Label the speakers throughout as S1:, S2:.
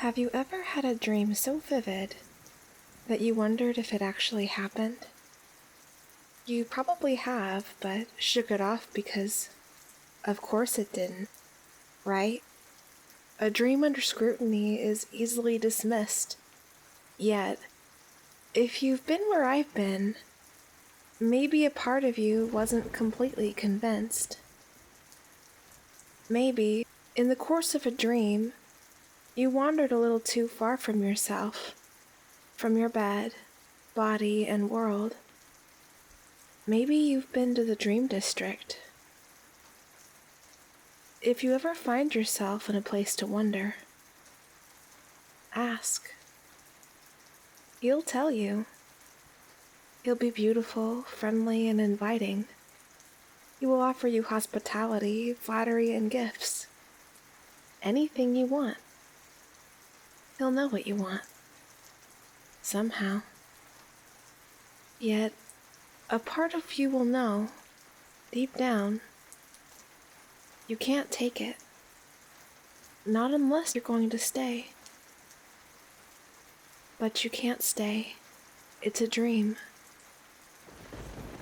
S1: Have you ever had a dream so vivid that you wondered if it actually happened? You probably have, but shook it off because, of course it didn't, right? A dream under scrutiny is easily dismissed. Yet, if you've been where I've been, maybe a part of you wasn't completely convinced. Maybe, in the course of a dream, you wandered a little too far from yourself, from your bed, body, and world. Maybe you've been to the dream district. If you ever find yourself in a place to wonder, ask. He'll tell you. He'll be beautiful, friendly, and inviting. He will offer you hospitality, flattery, and gifts. Anything you want. He'll know what you want. Somehow. Yet, a part of you will know, deep down, you can't take it. Not unless you're going to stay. But you can't stay. It's a dream.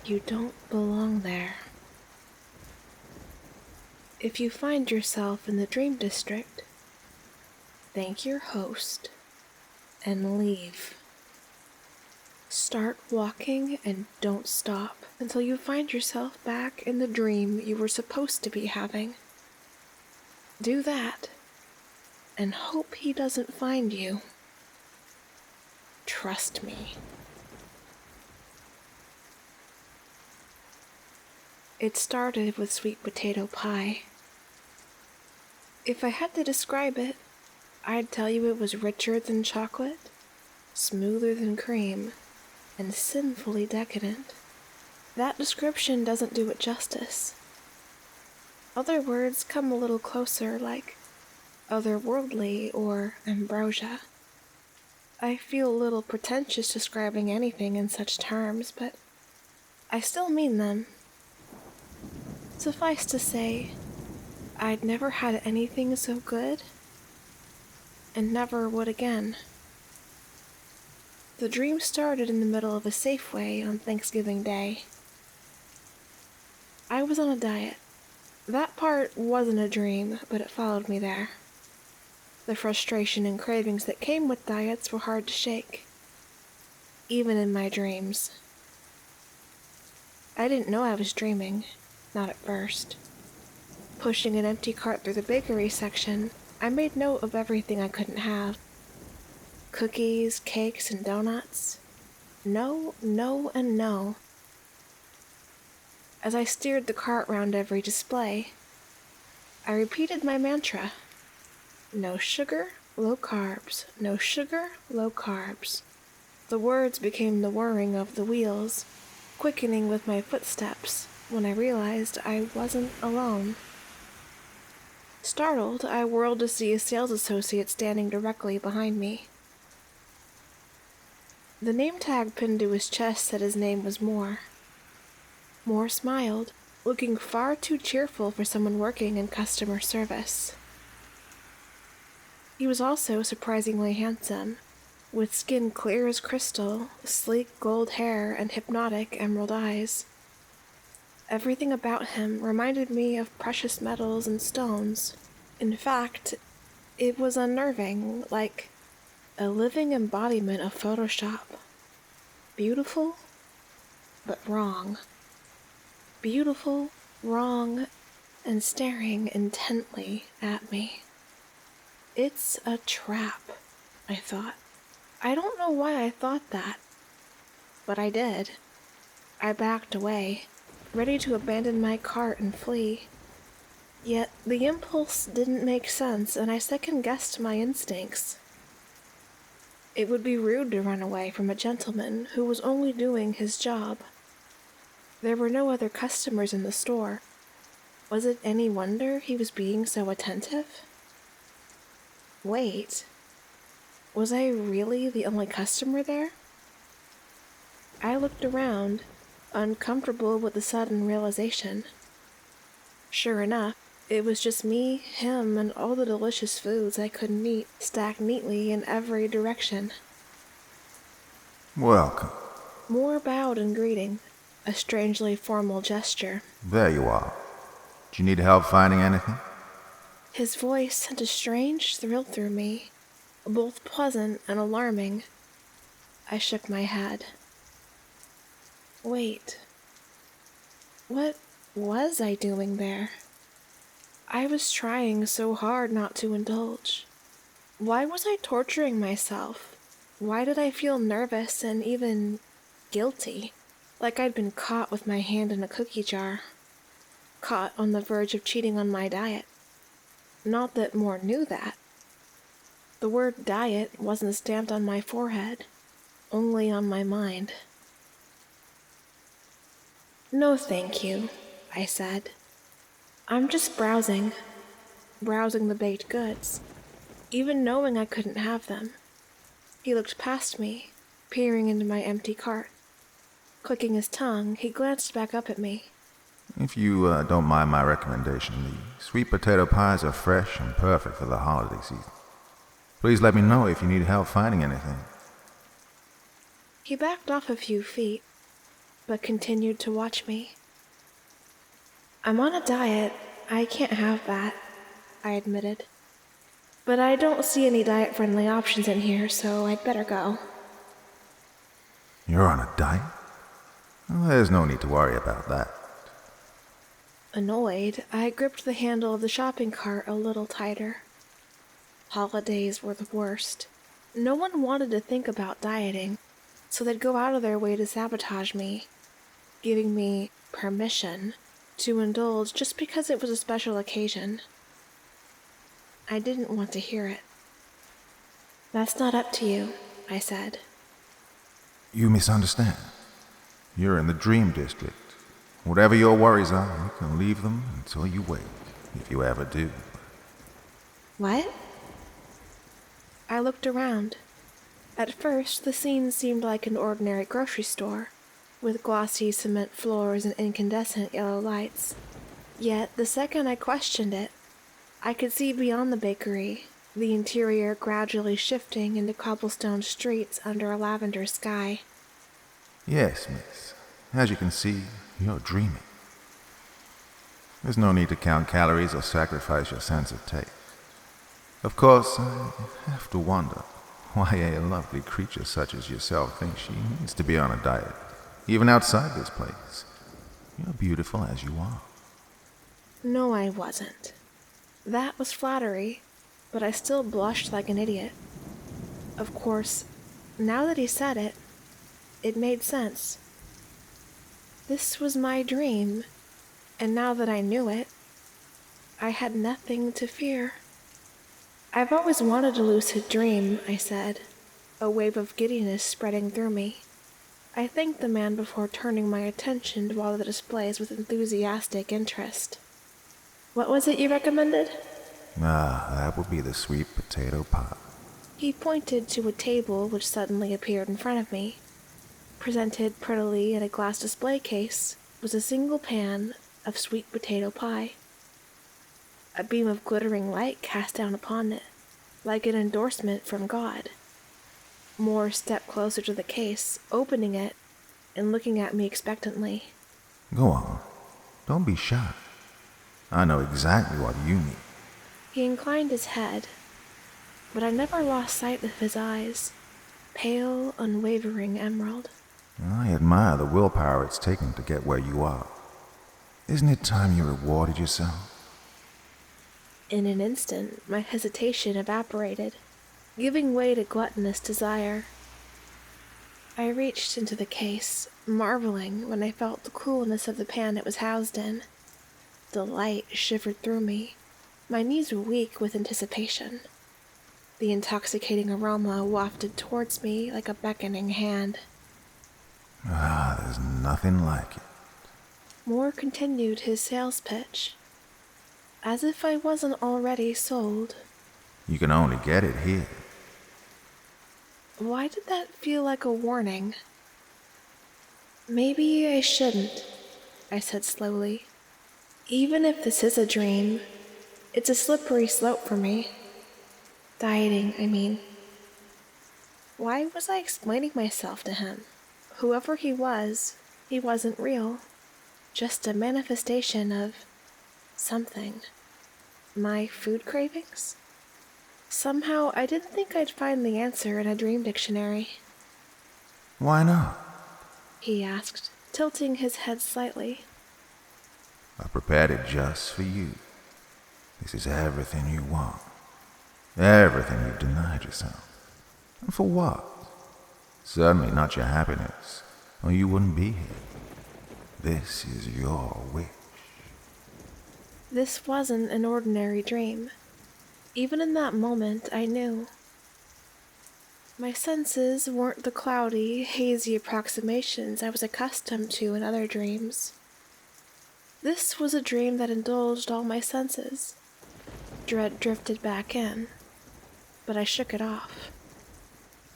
S1: You don't belong there. If you find yourself in the dream district, thank your host and leave. Start walking and don't stop until you find yourself back in the dream you were supposed to be having. Do that and hope he doesn't find you. Trust me. It started with sweet potato pie. If I had to describe it, I'd tell you it was richer than chocolate, smoother than cream, and sinfully decadent. That description doesn't do it justice. Other words come a little closer, like otherworldly or ambrosia. I feel a little pretentious describing anything in such terms, but I still mean them. Suffice to say, I'd never had anything so good, and never would again. The dream started in the middle of a Safeway on Thanksgiving Day. I was on a diet. That part wasn't a dream, but it followed me there. The frustration and cravings that came with diets were hard to shake, even in my dreams. I didn't know I was dreaming, not at first. Pushing an empty cart through the bakery section, I made note of everything I couldn't have. Cookies, cakes, and donuts. No, no, and no. As I steered the cart round every display, I repeated my mantra. No sugar, low carbs. No sugar, low carbs. The words became the whirring of the wheels, quickening with my footsteps when I realized I wasn't alone. Startled, I whirled to see a sales associate standing directly behind me. The name tag pinned to his chest said his name was Moore. Moore smiled, looking far too cheerful for someone working in customer service. He was also surprisingly handsome, with skin clear as crystal, sleek gold hair, and hypnotic emerald eyes. Everything about him reminded me of precious metals and stones. In fact, it was unnerving, like a living embodiment of Photoshop. Beautiful, but wrong. Beautiful, wrong, and staring intently at me. It's a trap, I thought. I don't know why I thought that, but I did. I backed away, ready to abandon my cart and flee. Yet the impulse didn't make sense, and I second-guessed my instincts. It would be rude to run away from a gentleman who was only doing his job. There were no other customers in the store. Was it any wonder he was being so attentive? Wait, was I really the only customer there? I looked around, uncomfortable with the sudden realization. Sure enough, It was just me, him, and all the delicious foods I couldn't eat, stacked neatly in every direction.
S2: Welcome.
S1: Moore bowed in greeting, a strangely formal gesture.
S2: There you are. Do you need help finding anything?
S1: His voice sent a strange thrill through me, both pleasant and alarming. I shook my head. Wait. What was I doing there? I was trying so hard not to indulge. Why was I torturing myself? Why did I feel nervous and even guilty? Like I'd been caught with my hand in a cookie jar. Caught on the verge of cheating on my diet. Not that Moore knew that. The word diet wasn't stamped on my forehead, only on my mind. No, thank you, I said. I'm just browsing the baked goods, even knowing I couldn't have them. He looked past me, peering into my empty cart. Clicking his tongue, he glanced back up at me.
S2: If you don't mind my recommendation, the sweet potato pies are fresh and perfect for the holiday season. Please let me know if you need help finding anything.
S1: He backed off a few feet, but continued to watch me. I'm on a diet. I can't have that, I admitted. But I don't see any diet-friendly options in here, so I'd better go.
S2: You're on a diet? Well, there's no need to worry about that.
S1: Annoyed, I gripped the handle of the shopping cart a little tighter. Holidays were the worst. No one wanted to think about dieting, so they'd go out of their way to sabotage me, giving me permission to indulge just because it was a special occasion. I didn't want to hear it. That's not up to you, I said.
S2: You misunderstand. You're in the Dream District. Whatever your worries are, you can leave them until you wake, if you ever do.
S1: What? I looked around. At first, the scene seemed like an ordinary grocery store, with glossy cement floors and incandescent yellow lights. Yet, the second I questioned it, I could see beyond the bakery, the interior gradually shifting into cobblestone streets under a lavender sky.
S2: Yes, miss. As you can see, you're dreaming. There's no need to count calories or sacrifice your sense of taste. Of course, I have to wonder why a lovely creature such as yourself thinks she needs to be on a diet, even outside this place. You're beautiful as you are.
S1: No, I wasn't. That was flattery, but I still blushed like an idiot. Of course, now that he said it, it made sense. This was my dream, and now that I knew it, I had nothing to fear. I've always wanted a lucid dream, I said, a wave of giddiness spreading through me. I thanked the man before turning my attention to all the displays with enthusiastic interest. What was it you recommended?
S2: That would be the sweet potato pie.
S1: He pointed to a table which suddenly appeared in front of me. Presented prettily in a glass display case was a single pan of sweet potato pie. A beam of glittering light cast down upon it, like an endorsement from God. Moore stepped closer to the case, opening it, and looking at me expectantly.
S2: Go on. Don't be shy. I know exactly what you need.
S1: He inclined his head, but I never lost sight of his eyes, pale, unwavering emerald.
S2: I admire the willpower it's taken to get where you are. Isn't it time you rewarded yourself?
S1: In an instant, my hesitation evaporated, giving way to gluttonous desire. I reached into the case, marveling when I felt the coolness of the pan it was housed in. The light shivered through me. My knees were weak with anticipation. The intoxicating aroma wafted towards me like a beckoning hand.
S2: There's nothing like it.
S1: Moore continued his sales pitch. As if I wasn't already sold.
S2: You can only get it here.
S1: Why did that feel like a warning? Maybe I shouldn't, I said slowly. Even if this is a dream, It's a slippery slope for me. Dieting, I mean. Why was I explaining myself to him? Whoever he wasn't real. Just a manifestation of something. My food cravings? Somehow, I didn't think I'd find the answer in a dream dictionary.
S2: Why not?
S1: He asked, tilting his head slightly.
S2: I prepared it just for you. This is everything you want. Everything you've denied yourself. And for what? Certainly not your happiness, or you wouldn't be here. This is your wish.
S1: This wasn't an ordinary dream. Even in that moment, I knew. My senses weren't the cloudy, hazy approximations I was accustomed to in other dreams. This was a dream that indulged all my senses. Dread drifted back in, but I shook it off.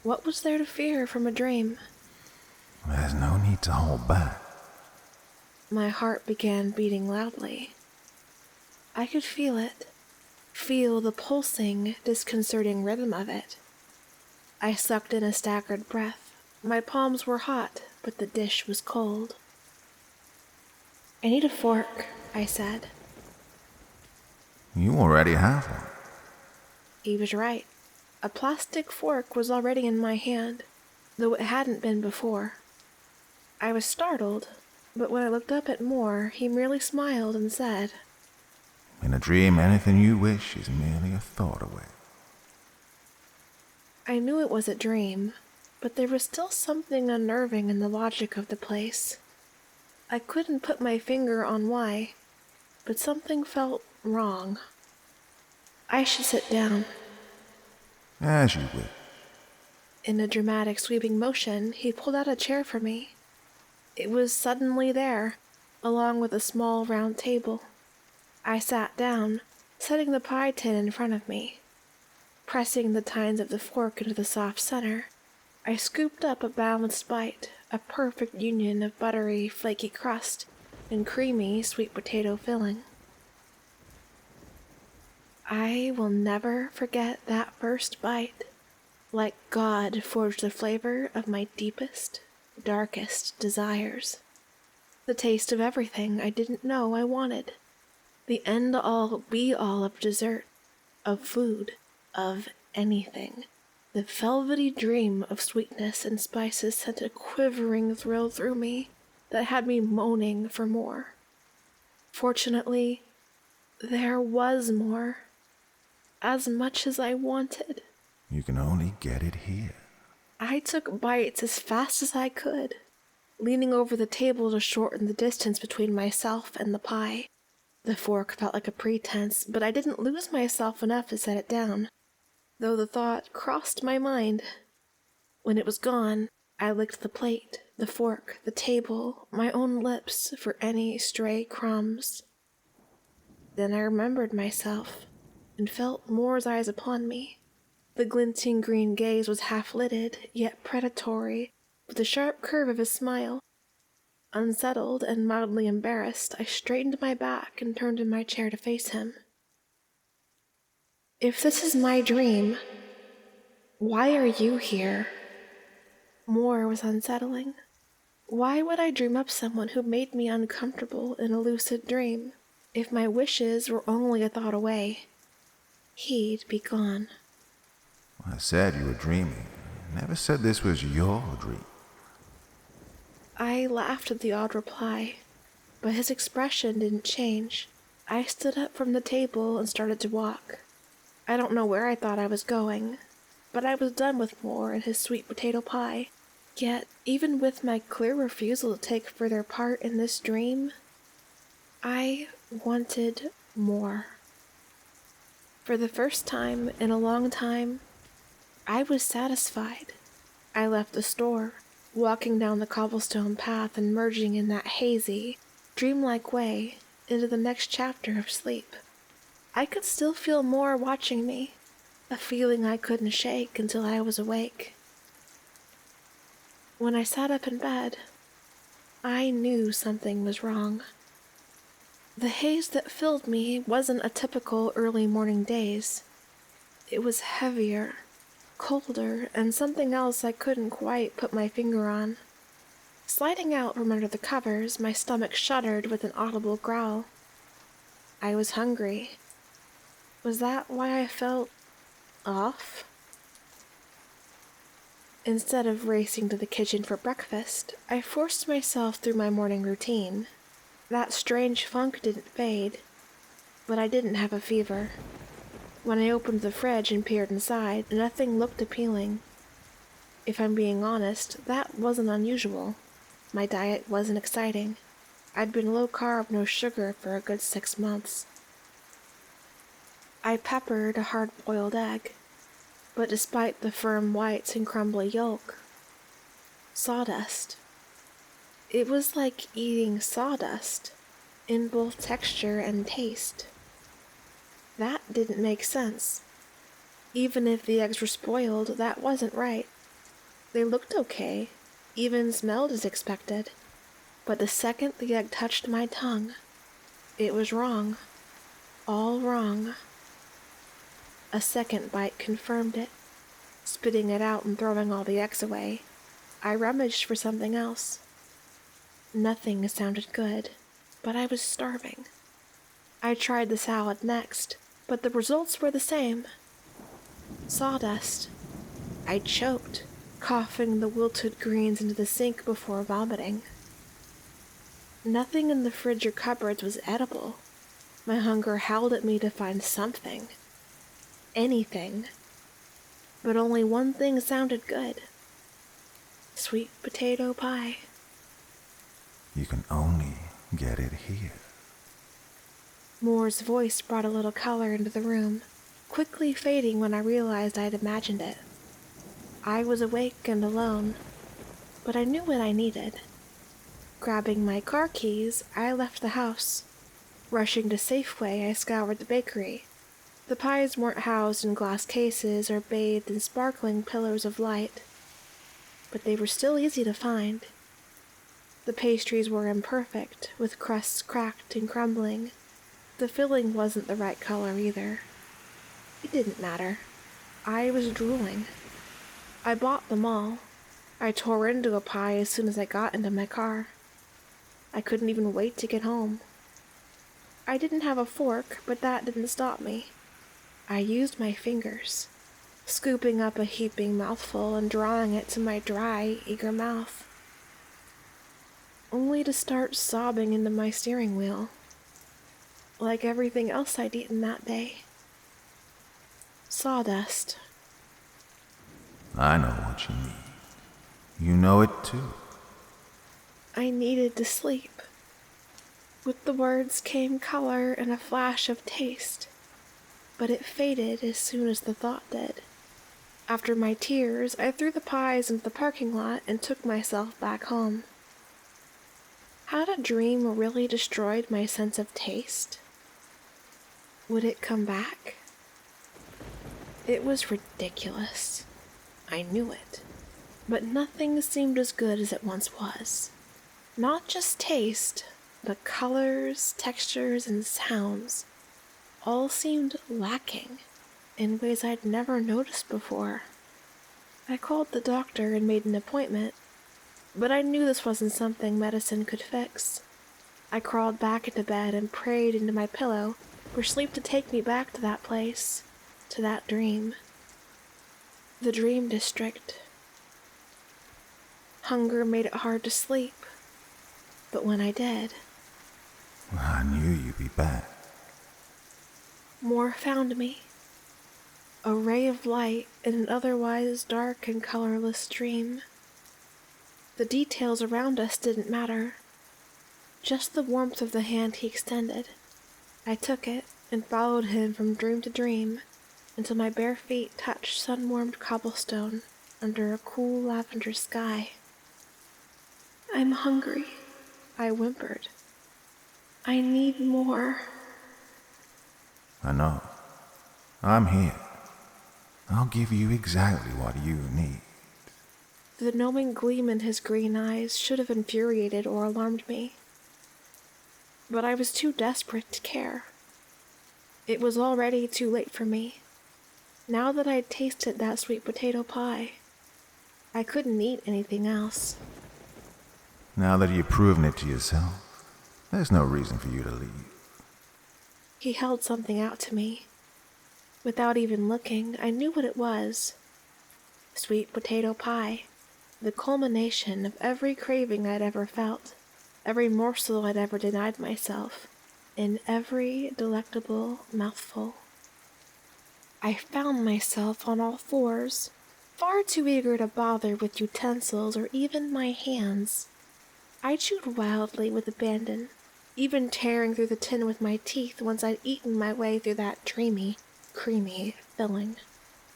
S1: What was there to fear from a dream?
S2: There's no need to hold back.
S1: My heart began beating loudly. I could feel it, feel the pulsing, disconcerting rhythm of it. I sucked in a staggered breath. My palms were hot, but the dish was cold. I need a fork, I said.
S2: You already have one.
S1: He was right. A plastic fork was already in my hand, though it hadn't been before. I was startled, but when I looked up at Moore, he merely smiled and said,
S2: In a dream, anything you wish is merely a thought away.
S1: I knew it was a dream, but there was still something unnerving in the logic of the place. I couldn't put my finger on why, but something felt wrong. I should sit down.
S2: As you wish.
S1: In a dramatic sweeping motion, he pulled out a chair for me. It was suddenly there, along with a small round table. I sat down, setting the pie tin in front of me. Pressing the tines of the fork into the soft center, I scooped up a balanced bite, a perfect union of buttery, flaky crust and creamy sweet potato filling. I will never forget that first bite. Like God forged the flavor of my deepest, darkest desires. The taste of everything I didn't know I wanted. The end-all, be-all of dessert, of food, of anything. The velvety dream of sweetness and spices sent a quivering thrill through me that had me moaning for more. Fortunately, there was more. As much as I wanted.
S2: You can only get it here.
S1: I took bites as fast as I could, leaning over the table to shorten the distance between myself and the pie. The fork felt like a pretense, but I didn't lose myself enough to set it down, though the thought crossed my mind. When it was gone, I licked the plate, the fork, the table, my own lips for any stray crumbs. Then I remembered myself, and felt Moore's eyes upon me. The glinting green gaze was half-lidded, yet predatory, with the sharp curve of his smile. Unsettled and mildly embarrassed, I straightened my back and turned in my chair to face him. If this is my dream, why are you here? Moore was unsettling. Why would I dream up someone who made me uncomfortable in a lucid dream? If my wishes were only a thought away, he'd be gone.
S2: I said you were dreaming. I never said this was your dream.
S1: I laughed at the odd reply, but his expression didn't change. I stood up from the table and started to walk. I don't know where I thought I was going, but I was done with Moore and his sweet potato pie. Yet, even with my clear refusal to take further part in this dream, I wanted more. For the first time in a long time, I was satisfied. I left the store, walking down the cobblestone path and merging in that hazy, dreamlike way into the next chapter of sleep. I could still feel Moore watching me, a feeling I couldn't shake until I was awake. When I sat up in bed, I knew something was wrong. The haze that filled me wasn't a typical early morning daze. It was heavier, colder, and something else I couldn't quite put my finger on. Sliding out from under the covers, my stomach shuddered with an audible growl. I was hungry. Was that why I felt off? Instead of racing to the kitchen for breakfast, I forced myself through my morning routine. That strange funk didn't fade, but I didn't have a fever. When I opened the fridge and peered inside, nothing looked appealing. If I'm being honest, that wasn't unusual. My diet wasn't exciting. I'd been low carb, no sugar for a good 6 months. I peppered a hard-boiled egg, but despite the firm whites and crumbly yolk, sawdust. It was like eating sawdust, in both texture and taste. That didn't make sense. Even if the eggs were spoiled, that wasn't right. They looked okay, even smelled as expected, but the second the egg touched my tongue, it was wrong. All wrong. A second bite confirmed it, spitting it out and throwing all the eggs away. I rummaged for something else. Nothing sounded good, but I was starving. I tried the salad next, but the results were the same. Sawdust. I choked, coughing the wilted greens into the sink before vomiting. Nothing in the fridge or cupboards was edible. My hunger howled at me to find something. Anything. But only one thing sounded good. Sweet potato pie.
S2: You can only get it here.
S1: Moore's voice brought a little color into the room, quickly fading when I realized I'd imagined it. I was awake and alone, but I knew what I needed. Grabbing my car keys, I left the house. Rushing to Safeway, I scoured the bakery. The pies weren't housed in glass cases or bathed in sparkling pillars of light, but they were still easy to find. The pastries were imperfect, with crusts cracked and crumbling. The filling wasn't the right color either. It didn't matter. I was drooling. I bought them all. I tore into a pie as soon as I got into my car. I couldn't even wait to get home. I didn't have a fork, but that didn't stop me. I used my fingers, scooping up a heaping mouthful and drawing it to my dry, eager mouth, only to start sobbing into my steering wheel, like everything else I'd eaten that day. Sawdust.
S2: I know what you need. You know it too.
S1: I needed to sleep. With the words came color and a flash of taste, but it faded as soon as the thought did. After my tears, I threw the pies into the parking lot and took myself back home. Had a dream really destroyed my sense of taste? Would it come back? It was ridiculous. I knew it. But nothing seemed as good as it once was. Not just taste, but colors, textures, and sounds all seemed lacking in ways I'd never noticed before. I called the doctor and made an appointment, but I knew this wasn't something medicine could fix. I crawled back into bed and prayed into my pillow for sleep to take me back to that place, to that dream. The Dream District. Hunger made it hard to sleep, but when I did,
S2: I knew you'd be back.
S1: Moore found me. A ray of light in an otherwise dark and colorless dream. The details around us didn't matter, just the warmth of the hand he extended. I took it and followed him from dream to dream until my bare feet touched sun-warmed cobblestone under a cool lavender sky. I'm hungry, I whimpered. I need more.
S2: I know. I'm here. I'll give you exactly what you need.
S1: The knowing gleam in his green eyes should have infuriated or alarmed me. but I was too desperate to care. It was already too late for me. Now that I'd tasted that sweet potato pie, I couldn't eat anything else.
S2: Now that you've proven it to yourself, there's no reason for you to leave.
S1: He held something out to me. Without even looking, I knew what it was. Sweet potato pie. The culmination of every craving I'd ever felt, every morsel I'd ever denied myself, in every delectable mouthful. I found myself on all fours, far too eager to bother with utensils or even my hands. I chewed wildly with abandon, even tearing through the tin with my teeth once I'd eaten my way through that dreamy, creamy filling.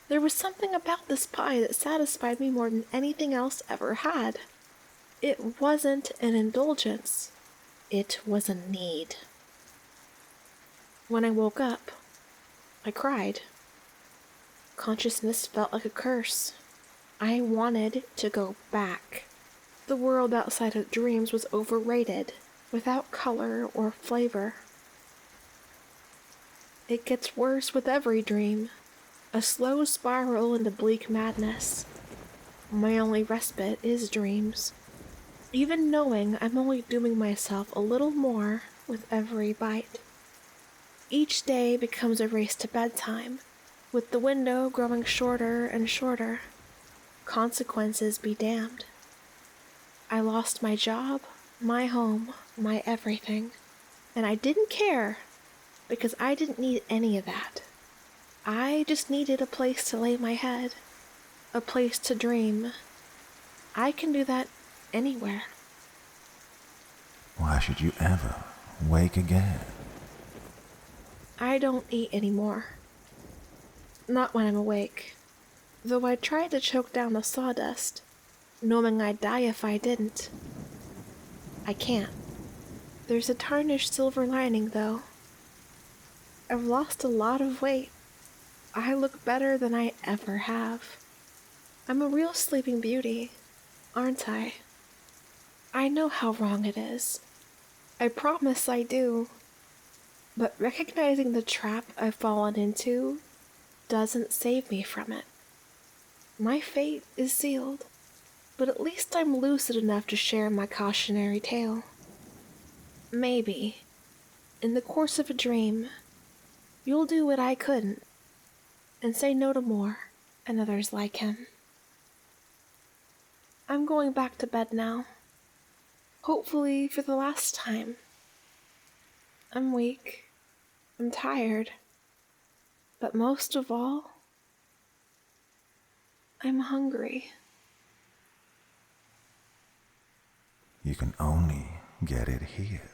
S1: There was something about this pie that satisfied me more than anything else ever had. It wasn't an indulgence. It was a need. When I woke up, I cried. Consciousness felt like a curse. I wanted to go back. The world outside of dreams was overrated, without color or flavor. It gets worse with every dream. A slow spiral into bleak madness. My only respite is dreams. Even knowing I'm only doing myself a little more with every bite. Each day becomes a race to bedtime, with the window growing shorter and shorter. Consequences be damned. I lost my job, my home, my everything, and I didn't care, because I didn't need any of that. I just needed a place to lay my head, a place to dream. I can do that anywhere.
S2: Why should you ever wake again?
S1: I don't eat anymore. Not when I'm awake. Though I tried to choke down the sawdust, knowing I'd die if I didn't. I can't. There's a tarnished silver lining, though. I've lost a lot of weight. I look better than I ever have. I'm a real sleeping beauty, aren't I? I know how wrong it is. I promise I do. But recognizing the trap I've fallen into doesn't save me from it. My fate is sealed, but at least I'm lucid enough to share my cautionary tale. Maybe, in the course of a dream, you'll do what I couldn't, and say no to more and others like him. I'm going back to bed now. Hopefully for the last time. I'm weak. I'm tired. But most of all, I'm hungry.
S2: You can only get it here.